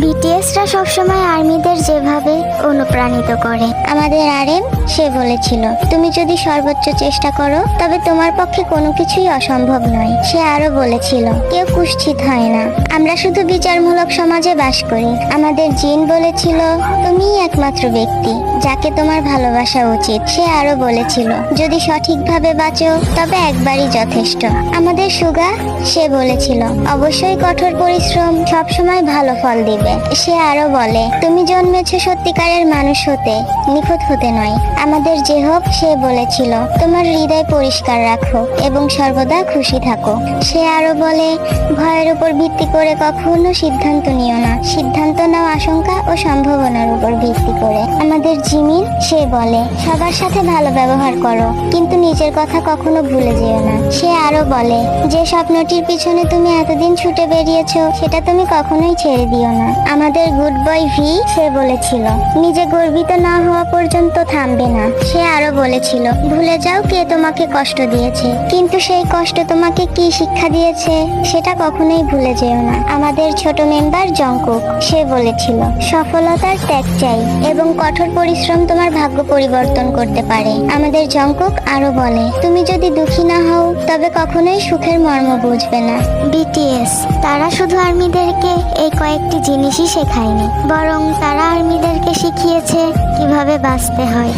বিটিএসরা সবসময় আর্মিদের যেভাবে অনুপ্রাণিত করে। আমাদের আরএম সে বলেছিল, তুমি যদি সর্বোচ্চ চেষ্টা করো তবে তোমার পক্ষে কোনো কিছুই অসম্ভব নয়। সে আরো বলেছিল, কেউ কুৎসিত হয় না, আমরা শুধু বিচারমূলক সমাজে বাস করি। আমাদের জিন বলেছিল, তুমিই একমাত্র ব্যক্তি যাকে তোমার ভালোবাসা উচিত। সে আরো বলেছিল, যদি সঠিকভাবে বাঁচো তবে একবারই যথেষ্ট। আমাদের সুগা সে বলেছিল, অবশ্যই কঠোর পরিশ্রম সবসময় ভালো ফল দিবে। সে আরো বলে, তুমি জন্মেছো সত্যিকারের মানুষ হতে, নিখুঁত হতে নয়। আমাদের জেহব সে বলেছিল, তোমার হৃদয় পরিষ্কার রাখো এবং সর্বদা খুশি থাকো। সে আরো বলে, ভয়ের উপর ভিত্তি করে কখনো সিদ্ধান্ত নিও না, সিদ্ধান্ত নাও আশঙ্কা ও সম্ভাবনার উপর ভিত্তি করে। আমাদের জিমিন সে বলে, সবার সাথে ভালো ব্যবহার করো, কিন্তু নিজের কথা কখনো ভুলে যেও না। সে আরো বলে, যে স্বপ্নটির পিছনে তুমি এতদিন ছুটে বেরিয়েছো সেটা তুমি কখনোই ছেড়ে দিও না। আমাদের গুড বয় ভি সে বলেছিল, নিজে গর্বিত না হওয়া পর্যন্ত থামবে না। সে আরো বলেছিল, ভুলে যাও কে তোমাকে কষ্ট দিয়েছে, কিন্তু সেই কষ্ট তোমাকে কি শিক্ষা দিয়েছে সেটা কখনোই ভুলে যেও না। আমাদের ছোট মেম্বার জংকুক সে বলেছিল, সফলতার ত্যাগ চাই এবং কঠোর পরিশ্রম তোমার ভাগ্য পরিবর্তন করতে পারে। আমাদের জংকুক আরো বলে, তুমি যদি দুঃখী না হও তবে কখনোই সুখের মর্ম বুঝবে না। বিটিএস তারা শুধু আর্মিদেরকে এই কয়েকটি জিনিসই শেখায়নি, বরং তারা আর্মিদেরকে শিখিয়েছে কিভাবে বাঁচতে হয়।